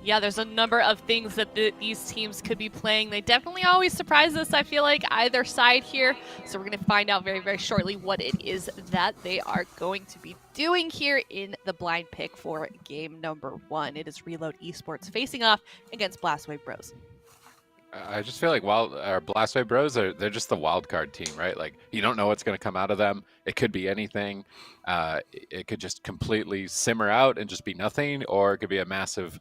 Yeah, there's a number of things that these teams could be playing. They definitely always surprise us, I feel like, either side here. So we're going to find out very, very shortly what it is that they are going to be doing here in the blind pick for game number 1. It is Reload Esports facing off against Blastwave Bros. I just feel like Blastwave Bros, they're just the wild card team, right? Like, you don't know what's going to come out of them. It could be anything. It could just completely simmer out and just be nothing, or it could be a massive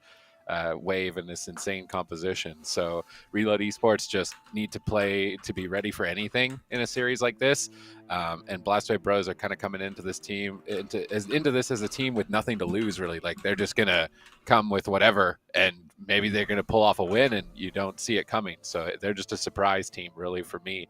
wave in this insane composition. So Reload Esports just need to play to be ready for anything in a series like this. And Blastwave Bros are kind of coming into this team into this as a team with nothing to lose, really. Like, they're just gonna come with whatever, and maybe they're gonna pull off a win, and you don't see it coming. So they're just a surprise team, really, for me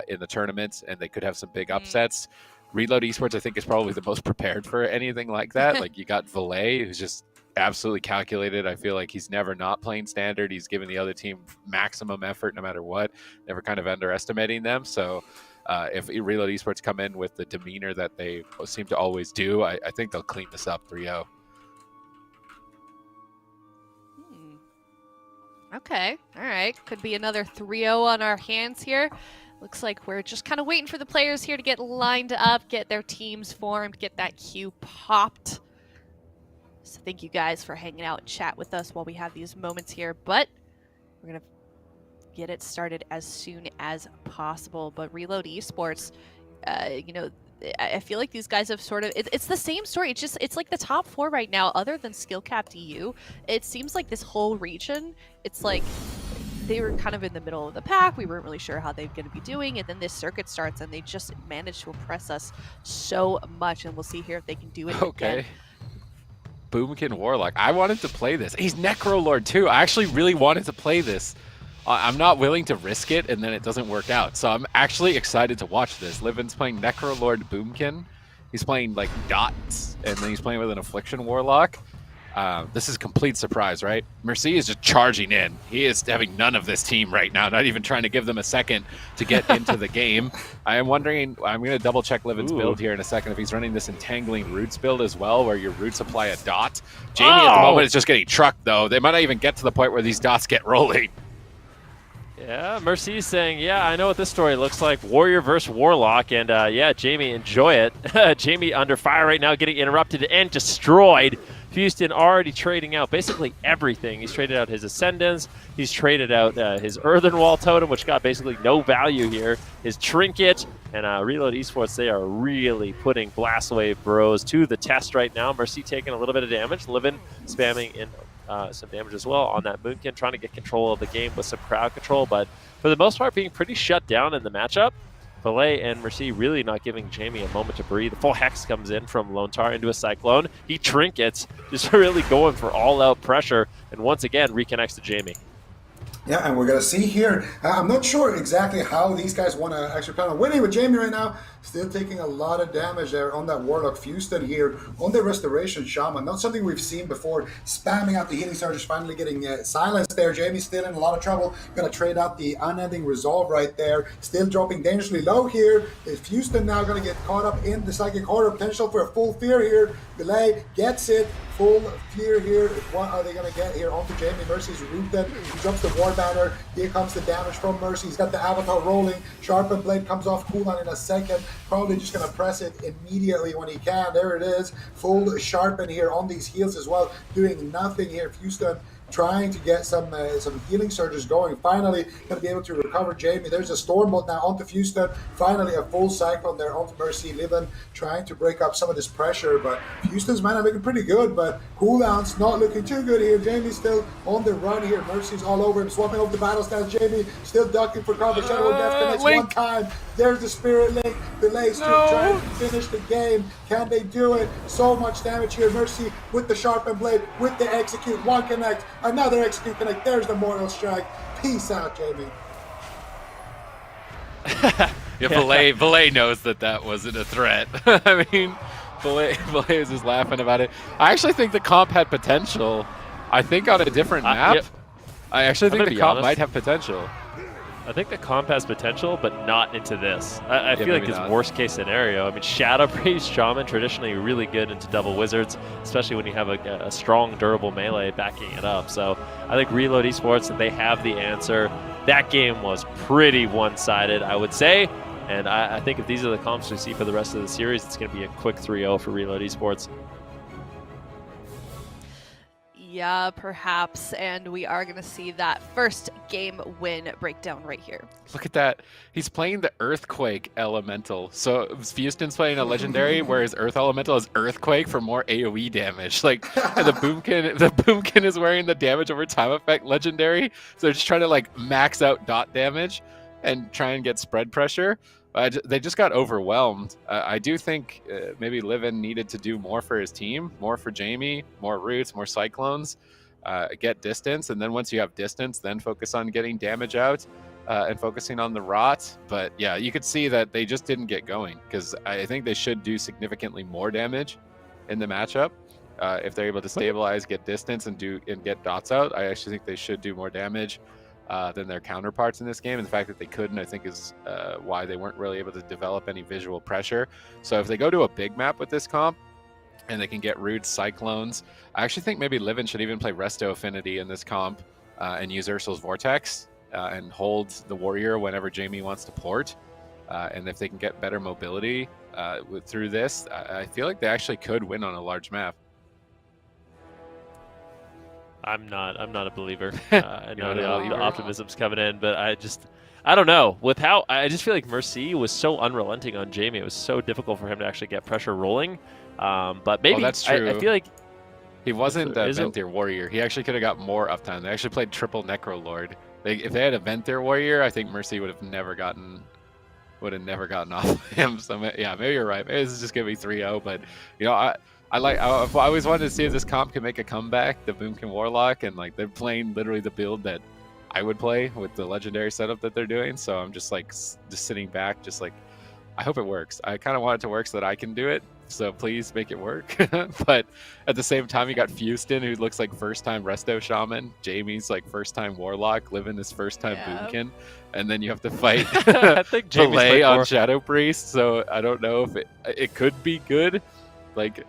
in the tournaments, and they could have some big upsets. Reload Esports, I think, is probably the most prepared for anything like that. Like, you got Vilaye, who's just absolutely calculated. I feel like he's never not playing standard. He's giving the other team maximum effort no matter what, never kind of underestimating them. So if Reload Esports come in with the demeanor that they seem to always do, I think they'll clean this up 3-0. Okay, all right. Could be another 3-0 on our hands here. Looks like we're just kind of waiting for the players here to get lined up, get their teams formed, get that queue popped. So thank you guys for hanging out and chat with us while we have these moments here, but we're going to get it started as soon as possible. But Reload Esports, you know, I feel like these guys have sort of, it's the same story. It's like the top 4 right now, other than skill capped EU. It seems like this whole region, it's like they were kind of in the middle of the pack. We weren't really sure how they're going to be doing. And then this circuit starts and they just managed to impress us so much. And we'll see here if they can do it again. Boomkin Warlock. I wanted to play this. He's Necrolord too. I actually really wanted to play this. I'm not willing to risk it and then it doesn't work out. So I'm actually excited to watch this. Livin's playing Necrolord Boomkin. He's playing like Dots, and then he's playing with an Affliction Warlock. This is a complete surprise, right? Merce is just charging in. He is having none of this team right now, not even trying to give them a second to get into the game. I am wondering, I'm going to double check Livin's build here in a second, if he's running this Entangling Roots build as well, where your roots apply a dot. Jaime at the moment is just getting trucked, though. They might not even get to the point where these dots get rolling. Yeah, Merce is saying, yeah, I know what this story looks like. Warrior versus Warlock, and yeah, Jaime, enjoy it. Jaime under fire right now, getting interrupted and destroyed. Fuseton already trading out basically everything. He's traded out his Ascendants. He's traded out his Earthen Wall Totem, which got basically no value here. His Trinket. And Reload Esports, they are really putting Blastwave Bros to the test right now. Merce taking a little bit of damage. Livin spamming in some damage as well on that Moonkin, trying to get control of the game with some crowd control. But for the most part, being pretty shut down in the matchup. Vilaye and Merce really not giving Jaime a moment to breathe. The full Hex comes in from Lontar into a Cyclone. He trinkets, just really going for all-out pressure, and once again reconnects to Jaime. Yeah, and we're going to see here. I'm not sure exactly how these guys want to actually plan on winning with Jaime right now. Still taking a lot of damage there on that Warlock. Fuseton here on the Restoration Shaman. Not something we've seen before. Spamming out the healing surges, finally getting silenced there. Jaime's still in a lot of trouble. Going to trade out the Unending Resolve right there. Still dropping dangerously low here. Is Fuseton now going to get caught up in the Psychic Horror? Potential for a full fear here. Vilaye gets it. Full fear here. What are they going to get here onto Jaime? Mercy's rooted. He drops the War Banner. Here comes the damage from Mercy. He's got the Avatar rolling. Sharpened Blade comes off cooldown in a second. Probably just going to press it immediately when he can. There it is. Full Sharpen here on these heals as well. Doing nothing here. Fuseton trying to get some healing surges going. Finally, going to be able to recover Jaime. There's a Stormbolt now onto Fuseton. Finally, a full Cyclone there onto Mercy. Livin trying to break up some of this pressure, but Fuseton's mana looking pretty good, but cooldowns not looking too good here. Jaime's still on the run here. Mercy's all over him, swapping over the battle stance. Jaime still ducking for cover. Shadow of Death connects one time. There's the Spirit Link. Vilaye still trying to finish the game. Can they do it? So much damage here. Mercy with the Sharpened Blade, with the Execute. One connect, another Execute connect. There's the Mortal Strike. Peace out, Jaime. Yeah, Vilaye knows that wasn't a threat. I mean, Vilaye is just laughing about it. I actually think the comp had potential. I think on a different map. Yep. I actually think the comp might have potential. I think the comp has potential, but not into this. I feel like maybe it's not. worst case scenario. I mean, Shadowlands Shaman traditionally really good into double wizards, especially when you have a strong, durable melee backing it up. So I think Reload Esports, they have the answer. That game was pretty one-sided, I would say. And I think if these are the comps we see for the rest of the series, it's going to be a quick 3-0 for Reload Esports. Yeah, perhaps, and we are going to see that first game win breakdown right here. Look at that. He's playing the Earthquake Elemental. So Fuseton's playing a Legendary, whereas Earth Elemental is Earthquake for more AoE damage. Like, the Boomkin is wearing the damage over time effect Legendary, so they're just trying to, like, max out dot damage and try and get spread pressure. They just got overwhelmed. I do think maybe Livin needed to do more for his team, more for Jaime, more roots, more cyclones, get distance, and then once you have distance, then focus on getting damage out and focusing on the rot. But yeah, you could see that they just didn't get going, because I think they should do significantly more damage in the matchup. If they're able to stabilize, get distance, and get dots out, I actually think they should do more damage than their counterparts in this game. And the fact that they couldn't, I think, is why they weren't really able to develop any visual pressure. So if they go to a big map with this comp and they can get roots, cyclones, I actually think maybe Livin should even play Resto Affinity in this comp and use Ursul's Vortex and hold the warrior whenever Jaime wants to port. And if they can get better mobility through this, I feel like they actually could win on a large map. I'm not a believer. I know the optimism's coming in, but I don't know. I just feel like Merce was so unrelenting on Jaime. It was so difficult for him to actually get pressure rolling. But maybe that's true. I feel like he wasn't a Ventir warrior. He actually could have got more uptime. They actually played triple Necro Lord. If they had a Ventir warrior, I think Merce would have never gotten off of him. So yeah, maybe you're right. Maybe this is just gonna be 3-0. But you know, I always wanted to see if this comp can make a comeback, the Boomkin Warlock, and like they're playing literally the build that I would play with the legendary setup that they're doing. So I'm just sitting back, just like, I hope it works. I kind of want it to work so that I can do it. So please make it work. But at the same time, you got Fuseton, who looks like first-time Resto Shaman. Jaime's like first-time Warlock. Livin is first-time Boomkin. And then you have to fight I think Vilaye on Shadow Priest. So I don't know if it could be good. Like,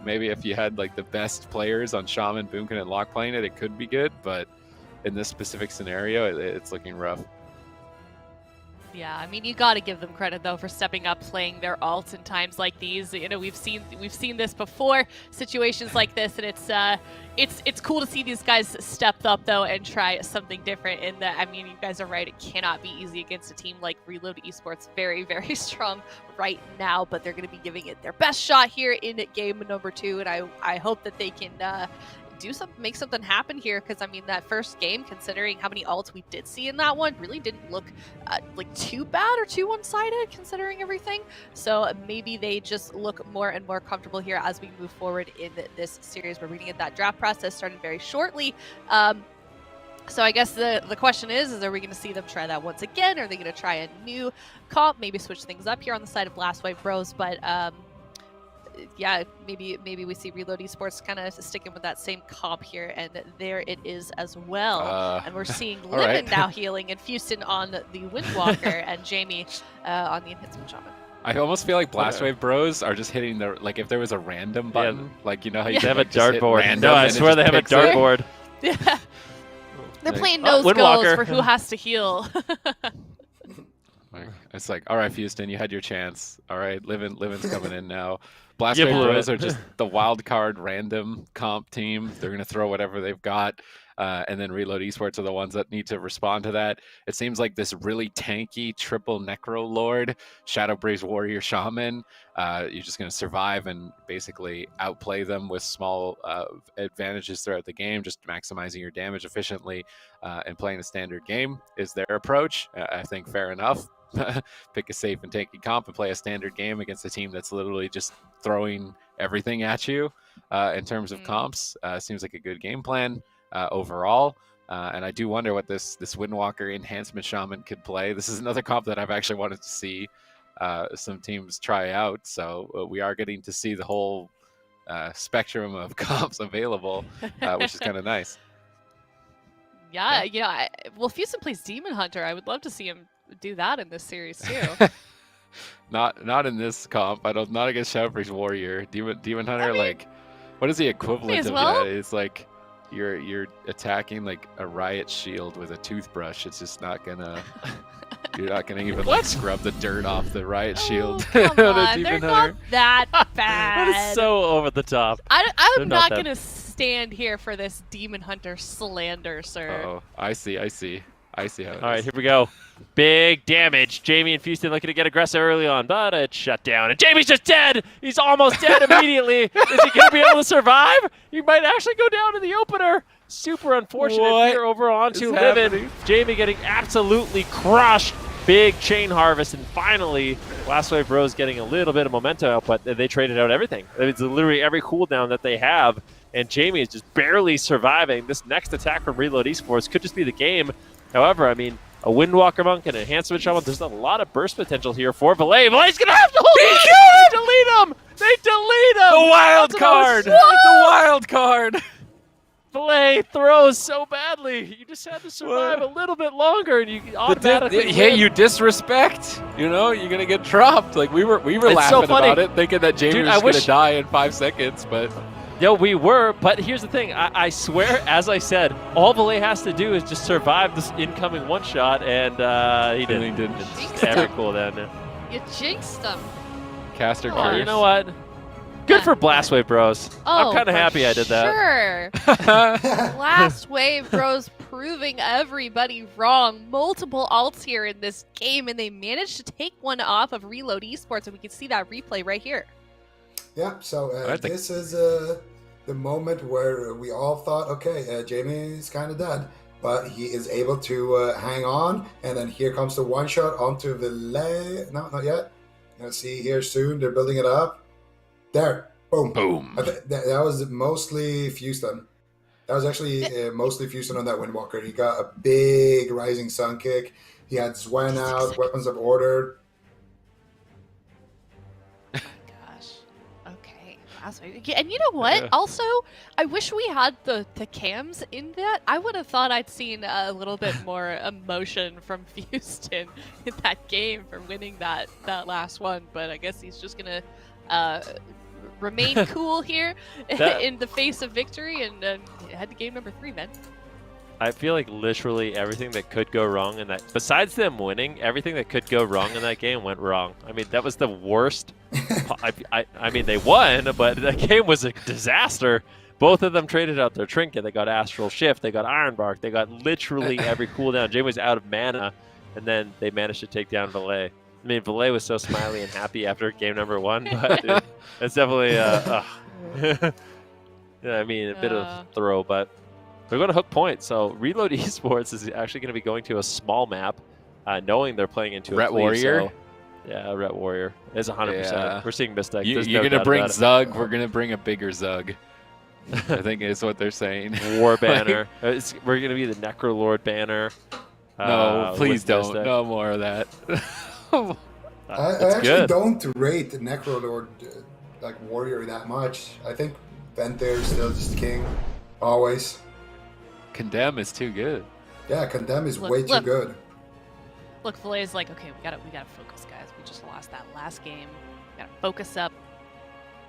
maybe if you had like the best players on Shaman, Boomkin, and Locke playing it, it could be good. But in this specific scenario, it's looking rough. Yeah, I mean, you got to give them credit though for stepping up, playing their alts in times like these. You know, we've seen this before, situations like this, and it's cool to see these guys step up though and try something different. In that, I mean, you guys are right; it cannot be easy against a team like Reload Esports, very, very strong right now. But they're going to be giving it their best shot here in game number 2, and I hope that they can make something happen here, because I mean, that first game, considering how many ults we did see in that one, really didn't look like too bad or too one-sided considering everything. So maybe they just look more and more comfortable here as we move forward in this series. We're reading it, that draft process started very shortly. So I guess the question is are we going to see them try that once again? Are they going to try a new comp, maybe switch things up here on the side of Blast White Bros? But yeah, maybe we see Reload Esports kind of sticking with that same comp here, and there it is as well. And we're seeing Livin now healing, and Fuseton on the Windwalker, and Jaime on the Enhancement Shaman. I almost feel like Blastwave Bros are just hitting like if there was a random button, like you know how you have a just dartboard. No, I swear they have a dartboard. Yeah, they're playing nose goals for who has to heal. It's like, all right, Fuseton, you had your chance. All right, Livin's coming in now. Blastwave Bros are just the wild card random comp team. They're going to throw whatever they've got. And then Reload Esports are the ones that need to respond to that. It seems like this really tanky triple Necro Lord, Shadow Breeze Warrior Shaman. You're just going to survive and basically outplay them with small advantages throughout the game, just maximizing your damage efficiently and playing a standard game is their approach. I think fair enough. Pick a safe and tanky comp and play a standard game against a team that's literally just throwing everything at you in terms of comps. Seems like a good game plan overall. And I do wonder what this Windwalker Enhancement Shaman could play. This is another comp that I've actually wanted to see some teams try out. So we are getting to see the whole spectrum of comps available, which is kind of nice. Yeah, well, Fuseton plays Demon Hunter. I would love to see him do that in this series too. Not in this comp. Not against Shadow Priest Warrior. Demon Hunter, like, what is the equivalent of well. that? It's like you're attacking like a riot shield with a toothbrush. It's just not gonna. You're not gonna even like scrub the dirt off the riot shield. Come on a on, Demon they're Hunter. not that bad. That is so over the top. I'm They're not not gonna stand here for this Demon Hunter slander, sir. Oh, I see how it All right, here we go. Big damage. Jaime and Fuseton looking to get aggressive early on, but it's shut down. And Jamie's just dead. He's almost dead immediately. Is he going to be able to survive? He might actually go down in the opener. Super unfortunate What here over onto is Livin. happening? Jaime getting absolutely crushed. Big chain harvest, and finally, Last Wave Bros getting a little bit of momentum out, but they traded out everything. It's literally every cooldown that they have, and Jaime is just barely surviving. This next attack from Reload Esports could just be the game. However, I mean, a Windwalker Monk and a Enhancement Shaman, there's a lot of burst potential here for Vilaye. Vilaye's going to have to hold on! They delete him! They delete him! The wild card! The wild card! Vilaye throws so badly. You just had to survive a little bit longer, and you automatically Hey, win. you disrespect. You're gonna get dropped. Like we were laughing so funny. about it, thinking that Jaime Dude, was I gonna wish- die in 5 seconds, but No, we were, but here's the thing. I swear, as I said, all Vilaye has to do is just survive this incoming one-shot, and he didn't. he didn't. It's every cooldown. You jinxed them. Caster Oh, curse. you know what? Good for Blast Wave Bros. I'm Oh, kind of for happy I did that. Sure. Last Wave Bros proving everybody wrong. Multiple ults here in this game, and they managed to take one off of Reload Esports, and we can see that replay right here. Yeah, so I think- this is the moment where we all thought, okay, Jaime is kind of dead, but he is able to hang on, and then here comes the one shot onto Vilaye. No, not yet. You'll see here soon. They're building it up. There, boom. Boom. That was mostly Fuseton. That was actually mostly Fuseton on that Windwalker. He got a big Rising Sun kick. He had Swen out, Weapons of Order. Oh my gosh. Okay. Last Wave. And you know what? Yeah. Also, I wish we had the cams in that. I would have thought I'd seen a little bit more emotion from Fuseton in that game for winning that last one, but I guess he's just gonna remain cool here in the face of victory and head to game number 3, man. I feel like literally everything that could go wrong in that, besides them winning, everything that could go wrong in that game went wrong. I mean, that was the worst. I mean, they won, but the game was a disaster. Both of them traded out their trinket. They got Astral Shift, they got Ironbark, they got literally every cooldown. Jaime was out of mana, and then they managed to take down Vilaye. I mean, Vilaye was so smiley and happy after game number 1, but it's definitely, yeah, I mean, a bit of a throw, but they're going to hook point. So Reload Esports is actually going to be going to a small map, knowing they're playing into Ret a cleave, Warrior? So, yeah, Ret Warrior. It's 100%. Yeah. We're seeing Mystic. You're There's no gonna doubt bring about it. Zug. We're gonna bring a bigger Zug. I think is what they're saying. War banner. We're going to be the Necrolord banner. No, please with don't. Mystic. No more of that. I It's actually good. don't rate the Necrolord like Warrior that much. I think Venter is still just king, always. Condemn is too good. Yeah, Condemn is Look, way too look. good. Look, Vilaye's like, okay, we gotta focus, guys. We just lost that last game. We gotta focus up.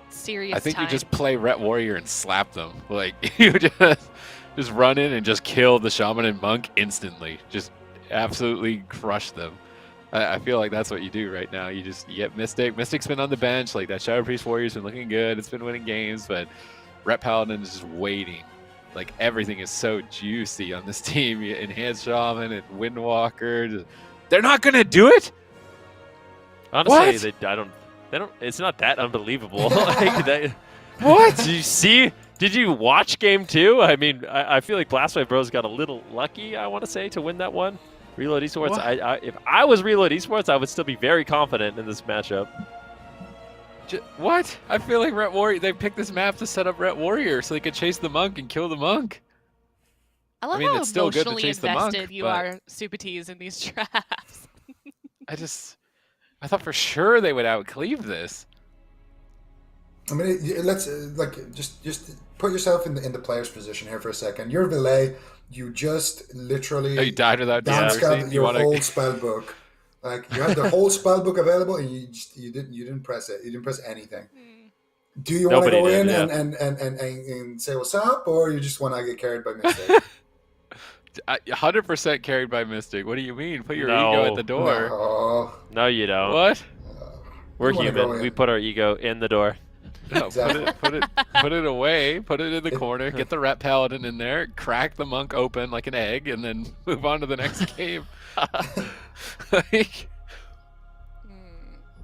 Serious I think time. you just play Ret Warrior and slap them. Like you just run in and just kill the Shaman and Monk instantly. Just absolutely crush them. I feel like that's what you do right now. You get Mystic. Mystic's been on the bench. Like that Shadow Priest Warrior's been looking good. It's been winning games, but Ret Paladin is just waiting. Like everything is so juicy on this team. You Enhanced Shaman and Windwalker. They're not gonna do it. Honestly, What? they don't. It's not that unbelievable. Like, What? Did you see? Did you watch game 2? I mean, I feel like Blast Wave Bros got a little lucky, I want to say, to win that one. Reload Esports. What? If I was Reload Esports, I would still be very confident in this matchup. What? I feel like Ret Warrior. They picked this map to set up Ret Warrior so they could chase the monk and kill the monk. I love mean, how it's still good to emotionally chase the monk, invested you but- are, Supatees, in these drafts. I thought for sure they would outcleave this. I mean, let's just put yourself in the player's position here for a second. You're Vilaye. You just literally Oh, you died without downscaled your wanna... whole spell book. Like you had the whole spell book available, and you didn't press it. You didn't press anything. Do you want to go in and say what's up, or you just want to get carried by mistake? 100% carried by Mystic. What do you mean? Put your ego at the door. No, you don't. What? We're human. We put our ego in the door. No, Exactly. put it away. Put it in the corner. Get the Ret Paladin in there. Crack the monk open like an egg, and then move on to the next game. Like,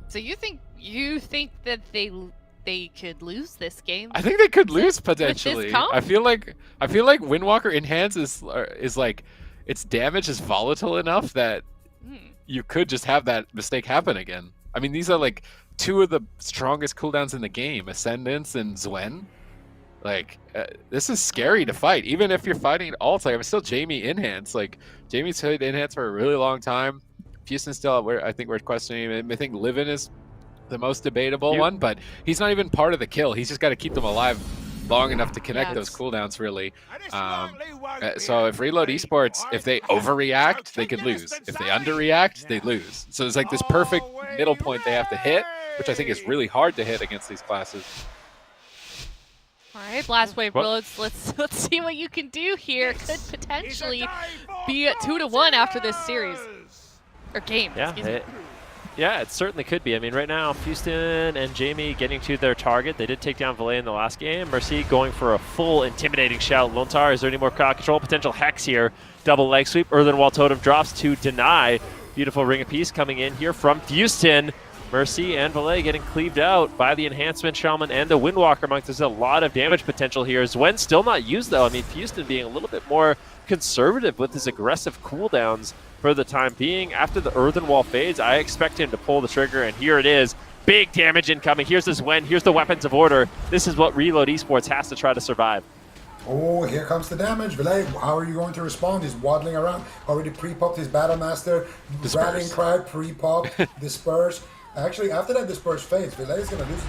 So you think that they could lose this game? I think they could lose potentially. comp? I feel like Windwalker Enhance is like its damage is volatile enough that you could just have that mistake happen again. I mean, these are like two of the strongest cooldowns in the game, Ascendance and Zwen. Like, this is scary to fight, even if you're fighting alts. Like, I'm still Jaime Enhance. Like, Jaime's played Enhance for a really long time. Fuseton's still, I think we're questioning him. I think Livin is the most debatable one, but he's not even part of the kill. He's just got to keep them alive long enough to connect those cooldowns, really. So if Reload Esports, if they overreact, they could lose. If they underreact, they lose. So it's like this perfect middle point they have to hit, which I think is really hard to hit against these classes. All right, Blast Wave Bullets. Let's see what you can do here. Could potentially be at 2-1 after this series or game. Yeah, it certainly could be. I mean, right now, Fuseton and Jaime getting to their target. They did take down Vilaye in the last game. Merce going for a full intimidating shout. Lontar, is there any more crowd control? Potential Hex here. Double leg sweep. Earthen Wall Totem drops to deny. Beautiful Ring of Peace coming in here from Fuseton. Merce and Vilaye getting cleaved out by the Enhancement Shaman and the Windwalker Monk. There's a lot of damage potential here. Zwen still not used, though. I mean, Fuseton being a little bit more conservative with his aggressive cooldowns for the time being. After the Earthen Wall fades, I expect him to pull the trigger, and here it is. Big damage incoming. Here's the Zwen. Here's the Weapons of Order. This is what Reload Esports has to try to survive. Oh, here comes the damage. Vilaye, how are you going to respond? He's waddling around. Already pre-popped his Battlemaster. Rallying cry, pre-pop, disperse. Actually, after that disperse fades, Vilaye is going to lose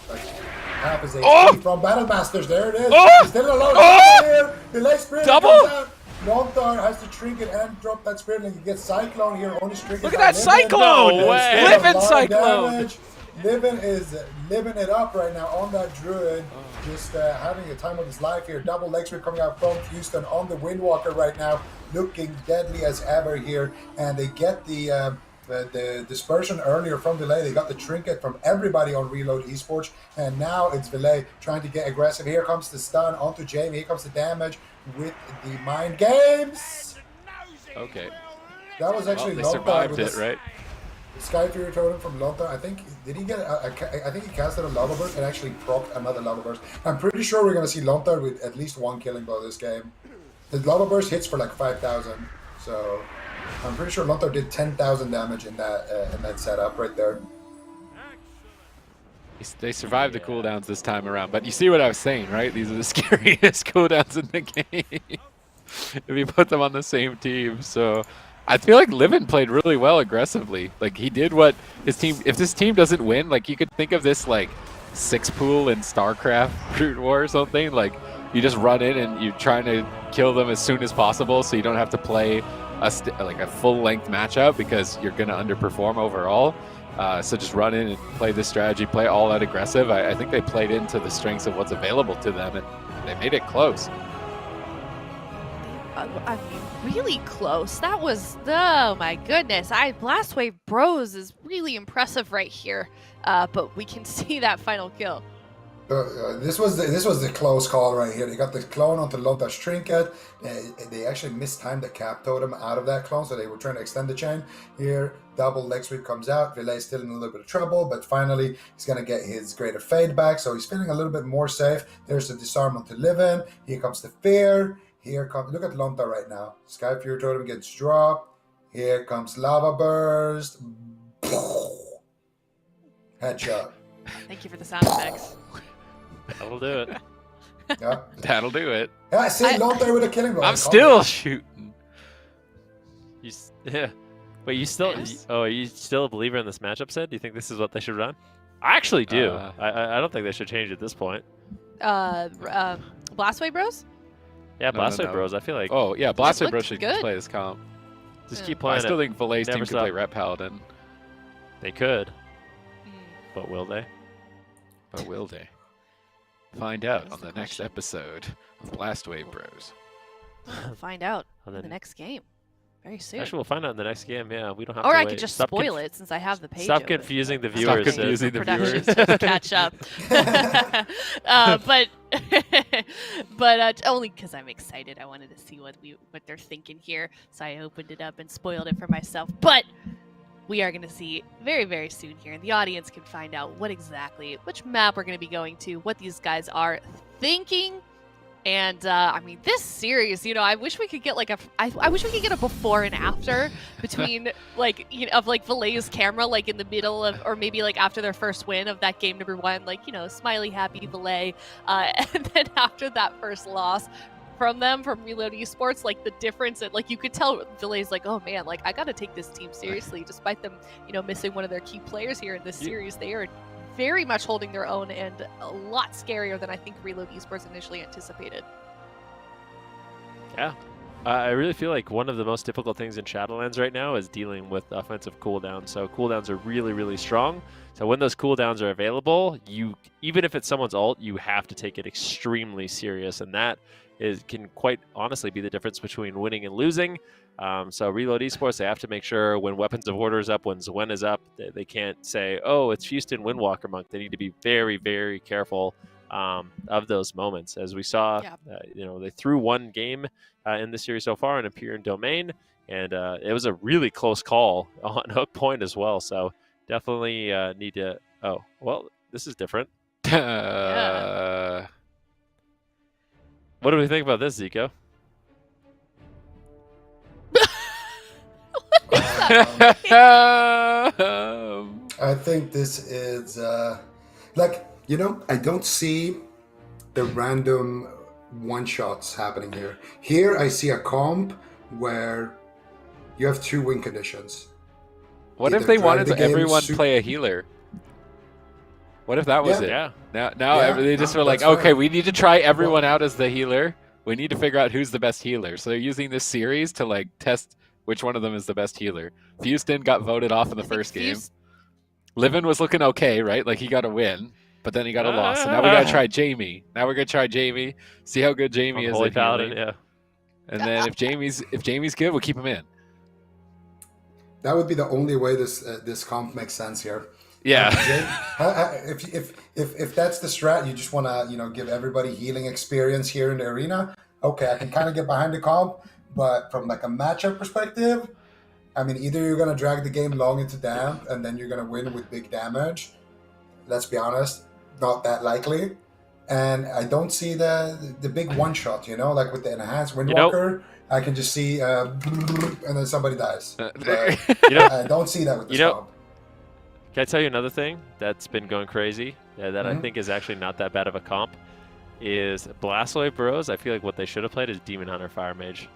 like half his HP from Battlemasters. There it is. He's still alone. Here. Vilaye Spirit comes out. Lontar has to trinket and drop that Spirit Link. He gets Cyclone here. Only Stricken. Look at that Cyclone! No way. Livin Cyclone! Livin is living it up right now on that Druid. Just having the time of his life here. Double leg sweep coming out from Fuseton on the Windwalker right now. Looking deadly as ever here. And they get the dispersion earlier from Vilaye. They got the trinket from everybody on Reload Esports. And now it's Vilaye trying to get aggressive. Here comes the stun onto Jaime. Here comes the damage with the Mind Games. Okay. That was actually they Lontar survived with it, right? Sky Fury Totem from Lontar. I think, did he get I think he casted a Lava Burst and actually procced another Lava Burst. I'm pretty sure we're going to see Lontar with at least one killing blow this game. The Lava Burst hits for like 5,000. So I'm pretty sure Lontar did 10,000 damage in that setup right there. They survived the cooldowns this time around, but you see what I was saying, right? These are the scariest cooldowns in the game if you put them on the same team. So I feel like Livin played really well aggressively. Like, he did what his team, if this team doesn't win, like, you could think of this like 6-pool in StarCraft Brute War or something. Like, you just run in and you're trying to kill them as soon as possible so you don't have to play a full-length matchup because you're going to underperform overall. So just run in and play this strategy, play all out aggressive. I think they played into the strengths of what's available to them, and they made it close. I mean, really close. That was, oh my goodness. Blast Wave Bros is really impressive right here, but we can see that final kill. This was the close call right here. They got the clone onto Lontar's trinket. They actually mistimed the cap totem out of that clone, so they were trying to extend the chain. Here, double leg sweep comes out. Vilaye's still in a little bit of trouble, but finally he's going to get his greater fade back, so he's feeling a little bit more safe. There's the disarm onto Livin. Here comes the fear. Here comes, look at Lontar right now. Sky Fury Totem gets dropped. Here comes Lava Burst. Headshot. Thank you for the sound effects. That'll do it. Yeah. That'll do it. Yeah, I see Lontar with a killing blow. I'm still shooting. Yeah. Wait, you still? Oh, are you still a believer in this matchup? Sid? Do you think this is what they should run? I actually do. I don't think they should change at this point. Blastway Bros? Yeah, No, Blastway no. Bros. I feel like Oh yeah, Blastway looked Bros should good. play this comp. just Yeah. keep I playing still it. think Vilaye's team Never should play stop. Ret Paladin, They could, Mm. but will they? but will they? Find out on the next episode of Blastwave Bros. We'll find out And in the then- next game. Very soon. Actually, we'll find out in the next game. Yeah, we don't have Or to I wait. could just Stop spoil it since I have the page. Stop open. confusing the Stop viewers. Sid. confusing the Production viewers. to catch up. But only because I'm excited. I wanted to see what they're thinking here, so I opened it up and spoiled it for myself. But we are going to see very, very soon here, and the audience can find out which map we're going to be going to, what these guys are thinking. And I mean, this series, I wish we could get I wish we could get a before and after between of Vilaye's camera, in the middle of, or maybe after their first win of that game number 1, smiley, happy Vilaye, and then after that first loss from Reload Esports, the difference, and you could tell Vilaye's oh man, I got to take this team seriously, despite them, missing one of their key players here in this series. They are very much holding their own and a lot scarier than I think Reload Esports initially anticipated. Yeah. I really feel like one of the most difficult things in Shadowlands right now is dealing with offensive cooldowns. So cooldowns are really, really strong. So when those cooldowns are available, even if it's someone's ult, you have to take it extremely serious. And that can quite honestly be the difference between winning and losing. So Reload Esports, they have to make sure when Weapons of Order is up, when Zwen is up, they can't say, oh, it's Fuseton Windwalker Monk. They need to be very, very careful of those moments. As we saw, they threw one game in the series so far in Empyrean Domain, and it was a really close call on Hook Point as well. So definitely need to... Oh, well, this is different. Yeah. What do we think about this, Zico? I think this is I don't see the random one-shots happening here. Here I see a comp where you have 2 win conditions. What if Either they drive wanted the to game everyone super- play a healer? What if that was it? Yeah. Now Yeah, they just were like, that's okay, fine. we need to try everyone out as the healer. We need to figure out who's the best healer. So they're using this series to test which one of them is the best healer. Fuseton got voted off in the first game. Livin was looking okay, right? He got a win, but then he got a loss. So now we gotta try Jaime. Now we're gonna try Jaime. See how good Jaime is Holy at Paladin, healing. yeah. And then if Jaime's good, we'll keep him in. That would be the only way this comp makes sense here. Yeah. If that's the strat, you just want to give everybody healing experience here in the arena. Okay, I can kind of get behind the comp, but from a matchup perspective, I mean, either you're gonna drag the game long into damp and then you're gonna win with big damage. Let's be honest, not that likely. And I don't see the big one shot, with the enhanced Windwalker. I can just see and then somebody dies. But I don't see that with this comp. Can I tell you another thing that's been going crazy that I think is actually not that bad of a comp? Is Blastwave Bros. I feel like what they should have played is Demon Hunter Fire Mage.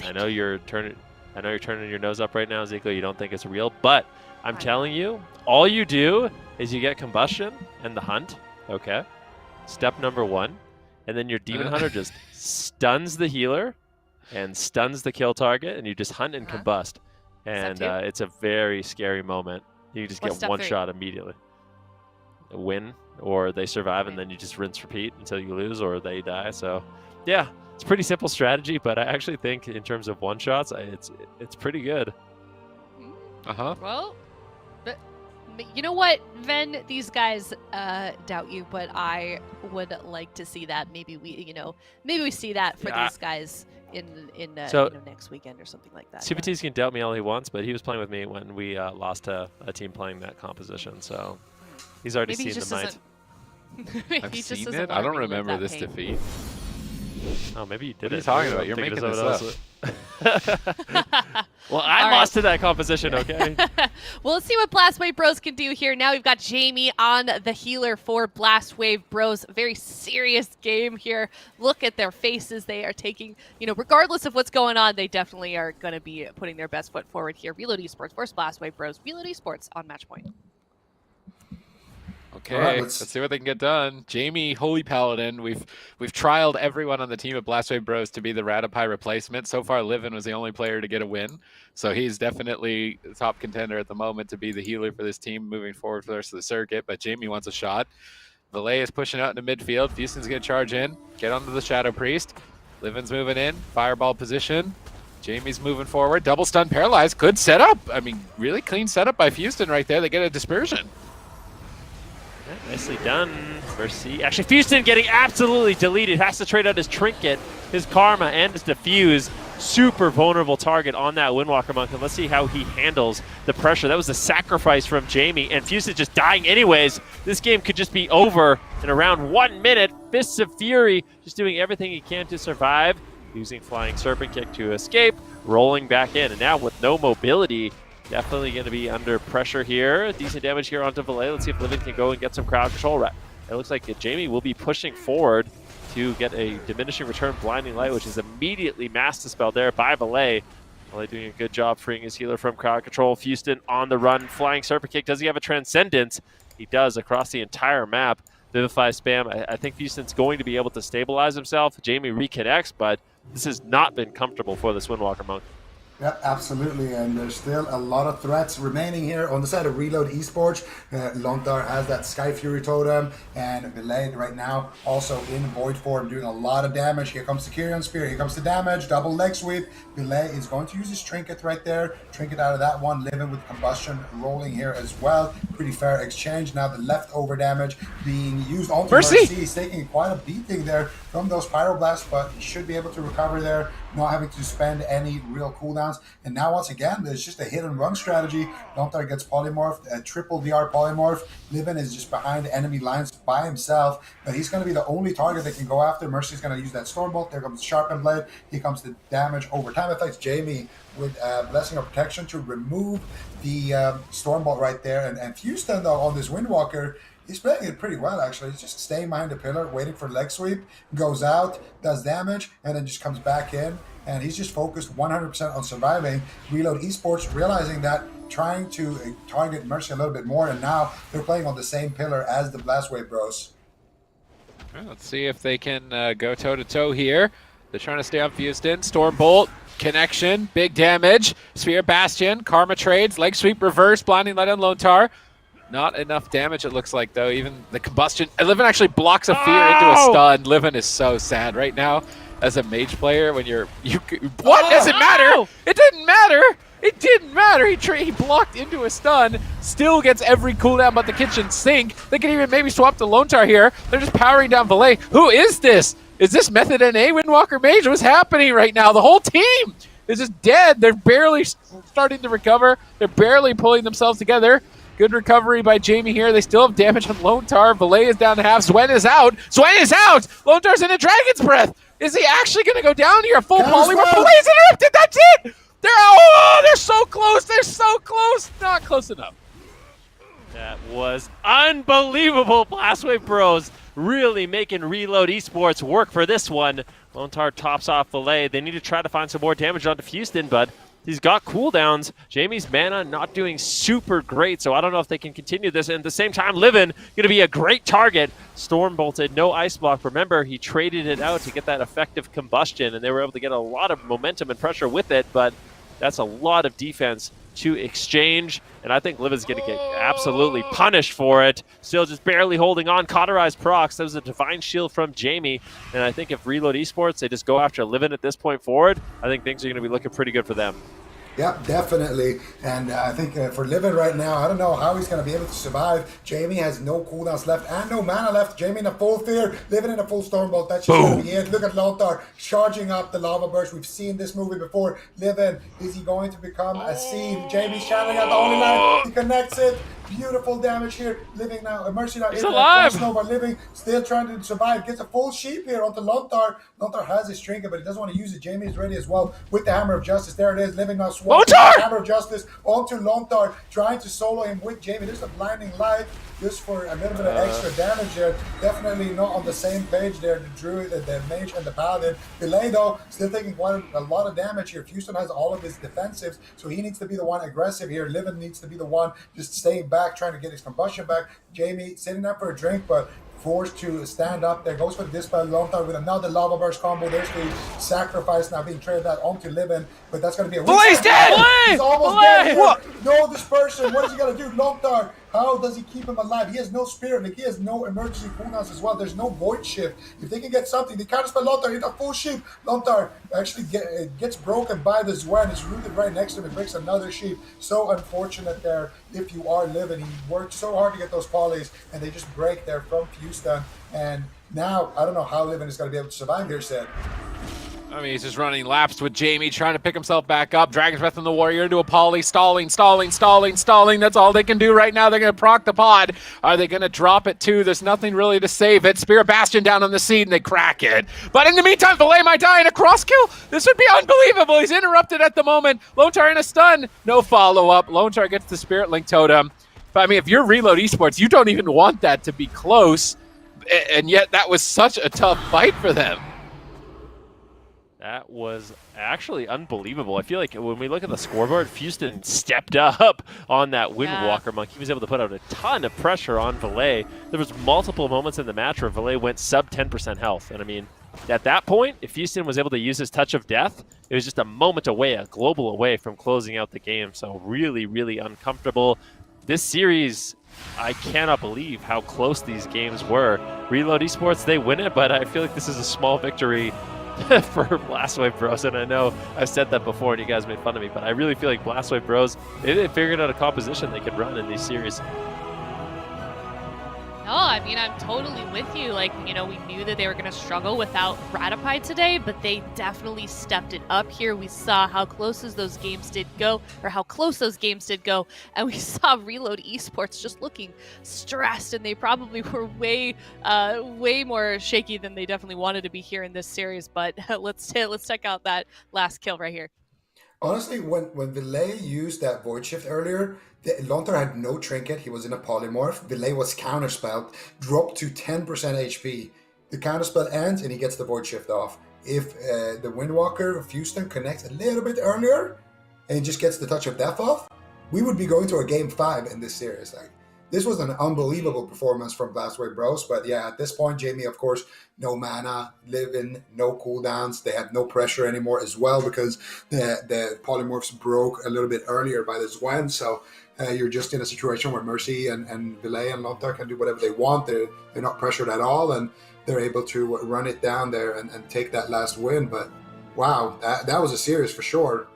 I know you're turning your nose up right now, Zico. You don't think it's real, but I'm telling you, all you do is you get Combustion and the Hunt. Okay, step number 1, and then your Demon Hunter just stuns the healer and stuns the kill target, and you just hunt and combust, and it's a very scary moment. You just get one shot immediately. A win, or they survive, and then you just rinse repeat until you lose or they die. So, yeah, it's a pretty simple strategy, but I actually think in terms of one shots, it's pretty good. Well, but you know what, Ven? These guys doubt you, but I would like to see that. Maybe we see that for these guys in next weekend or something like that. CPTs can doubt me all he wants, but he was playing with me when we lost to a team playing that composition, so he's already seen the might. I've seen it. I don't remember this defeat. Oh, maybe you did What are you talking about? You're making this up. Well, I lost to that composition, okay? Well, let's see what Blastwave Bros can do here. Now we've got Jaime on the healer for Blastwave Bros. Very serious game here. Look at their faces. They are taking, regardless of what's going on, they definitely are going to be putting their best foot forward here. Reload Esports versus Blastwave Bros. Reload Esports on match point. Okay, All right, let's see what they can get done. Jaime, Holy Paladin. We've trialed everyone on the team at Blastwave Bros to be the Ratapai replacement. So far, Livin was the only player to get a win. So he's definitely the top contender at the moment to be the healer for this team moving forward for the rest of the circuit. But Jaime wants a shot. Vilaye is pushing out into midfield. Fuseton's going to charge in, get onto the Shadow Priest. Livin's moving in, fireball position. Jaime's moving forward. Double stun paralyzed. Good setup. I mean, really clean setup by Fuseton right there. They get a dispersion. Yeah, nicely done, Merce. Actually, Fuseton getting absolutely deleted. Has to trade out his trinket, his karma, and his diffuse. Super vulnerable target on that Windwalker Monk. And let's see how he handles the pressure. That was a sacrifice from Jaime. And Fuseton just dying anyways. This game could just be over in around 1 minute. Fists of Fury just doing everything he can to survive. Using Flying Serpent Kick to escape. Rolling back in. And now with no mobility, definitely going to be under pressure here. Decent damage here onto Vilaye. Let's see if Livin can go and get some crowd control. It looks like Jaime will be pushing forward to get a diminishing return blinding light, which is immediately mass dispelled there by Vilaye. Vilaye doing a good job freeing his healer from crowd control. Fuseton on the run. Flying Serpent Kick. Does he have a Transcendence? He does across the entire map. Vivify spam. I think Fuseton's going to be able to stabilize himself. Jaime reconnects, but this has not been comfortable for this Windwalker Monk. Yeah, absolutely, and there's still a lot of threats remaining here on the side of Reload Esports. Lontar has that Sky Fury Totem, and Vilaye right now also in Void form, doing a lot of damage. Here comes the Kyrian Spear, here comes the damage, double leg sweep. Vilaye is going to use his Trinket right there. Trinket out of that one, Livin with Combustion rolling here as well. Pretty fair exchange. Now the leftover damage being used onto Merce. He's taking quite a beating there from those Pyroblasts, but he should be able to recover there, not having to spend any real cooldowns. And now once again, there's just a hit and run strategy. Lontar gets polymorphed, a triple VR polymorph. Livin is just behind the enemy lines by himself, but he's going to be the only target they can go after. Mercy's going to use that Stormbolt. There comes Sharpened Blade. Here comes the damage over time effects. Jaime with Blessing of Protection to remove the Stormbolt right there. And Fuseton, though, on this Windwalker, he's playing it pretty well, actually. He's just staying behind the pillar, waiting for leg sweep, goes out, does damage, and then just comes back in. And he's just focused 100% on surviving. Reload Esports realizing that, trying to target Mercy a little bit more, and now they're playing on the same pillar as the Blastwave Bros. Well, let's see if they can go toe-to-toe here. They're trying to stay on Fuseton. Stormbolt, connection, big damage. Sphere Bastion, Karma trades, leg sweep reverse, blinding light on Lontar. Not enough damage, it looks like, though. Even the combustion. Livin actually blocks a fear into a stun. Livin is so sad right now as a mage player when you're... What? Does it matter? It didn't matter! It didn't matter! He blocked into a stun, still gets every cooldown but the kitchen sink. They can even maybe swap to Lontar here. They're just powering down Vilaye. Who is this? Is this Method NA Windwalker Mage? What's happening right now? The whole team is just dead. They're barely starting to recover. They're barely pulling themselves together. Good recovery by Jaime here. They still have damage on Lontar. Vilaye is down to half. Zwen is out. Zwen is out! Lontar's in a Dragon's Breath. Is he actually going to go down here? Full polymorph. Vilaye's interrupted. That's it! They're so close. They're so close. Not close enough. That was unbelievable. Blastwave Bros really making Reload Esports work for this one. Lontar tops off Vilaye. They need to try to find some more damage onto Fuseton, but he's got cooldowns. Jaime's mana not doing super great, so I don't know if they can continue this. And at the same time, Livin going to be a great target. Storm bolted, no ice block. Remember, he traded it out to get that effective combustion, and they were able to get a lot of momentum and pressure with it, but that's a lot of defense to exchange, and I think Livin's going to get absolutely punished for it. Still just barely holding on. Cauterized procs. That was a Divine Shield from Jaime, and I think if Reload Esports, they just go after Livin at this point forward, I think things are going to be looking pretty good for them. Yep, definitely. And I think for Livin right now, I don't know how he's going to be able to survive. Jaime has no cooldowns left and no mana left. Jaime in a full fear, Livin in a full Stormbolt. That's just going to be it. Look at Lontar charging up the Lava Burst. We've seen this movie before. Livin, is he going to become a seed? Jaime's channeling out the only line. He connects it. Beautiful damage here. Living now. Mercy now. He's alive. But Living still trying to survive. Gets a full sheep here onto Lontar. Lontar has his trinket, but he doesn't want to use it. Jaime is ready as well with the Hammer of Justice. There it is. Living now swats the Hammer of Justice onto Lontar, trying to solo him with Jaime. There's a blinding light just for a little bit of extra damage there. Definitely not on the same page there. The Druid, the Mage, and the Paladin. Vilaye, though, still taking quite a lot of damage here. Fuseton has all of his defensives, so he needs to be the one aggressive here. Livin needs to be the one just staying back. back, trying to get his combustion back. Jaime sitting up for a drink, but forced to stand up there. Goes for the dispel. Lontar with another lava burst combo. There's the sacrifice now being traded out onto Livin, but that's going to be a Vilaye's dead! He's almost Vilaye! dead. What? No dispersion. What is he going to do? Lontar, how does he keep him alive? He has no spirit. Like, he has no emergency cooldowns as well. There's no void shift. If they can get something, they can't spell Lontar. Hit a full sheep. Lontar actually gets broken by the Zwen. It's rooted right next to him. It breaks another sheep. So unfortunate there. If you are Livin, he worked so hard to get those polys, and they just break there from Fuseton. And now, I don't know how Livin is going to be able to survive here, Sid. I mean, he's just running laps with Jaime, trying to pick himself back up. Dragon's Breath on the Warrior into a poly, stalling. That's all they can do right now. They're going to proc the pod. Are they going to drop it too? There's nothing really to save it. Spirit Bastion down on the seed, and they crack it. But in the meantime, Vilaye might die in a cross kill. This would be unbelievable. He's interrupted at the moment. Lontar in a stun. No follow-up. Lontar gets the Spirit Link Totem. But I mean, if you're Reload Esports, you don't even want that to be close. And yet that was such a tough fight for them. That was actually unbelievable. I feel like when we look at the scoreboard, Fuseton stepped up on that Windwalker Monk. He was able to put out a ton of pressure on Vilaye. There was multiple moments in the match where Vilaye went sub 10% health. And I mean, at that point, if Fuseton was able to use his Touch of Death, it was just a moment away, a global away from closing out the game. So really, really uncomfortable. This series, I cannot believe how close these games were. Reload Esports, they win it, but I feel like this is a small victory for Blastwave Bros, and I know I've said that before and you guys made fun of me, but I really feel like Blastwave Bros, they figured out a composition they could run in these series. No, I mean, I'm totally with you. Like, you know, we knew that they were going to struggle without Ratapai today, but they definitely stepped it up here. We saw how close those games did go, and we saw Reload Esports just looking stressed, and they probably were way more shaky than they definitely wanted to be here in this series. But let's check out that last kill right here. Honestly, when Vilaye used that Void Shift earlier, Lontar had no trinket. He was in a polymorph. Vilaye was counterspelled, dropped to 10% HP. The counterspell ends, and he gets the Void Shift off. If the Windwalker Fuseton connects a little bit earlier, and he just gets the Touch of Death off, we would be going to a Game 5 in this series. Like, this was an unbelievable performance from Blastwave Bros. But yeah, at this point, Jaime, of course, no mana, Livin, no cooldowns. They have no pressure anymore as well because the polymorphs broke a little bit earlier by the Zwen. So you're just in a situation where Merce and Vilaye and Lontar can do whatever they want. They're not pressured at all, and they're able to run it down there and take that last win. But wow, that was a series for sure.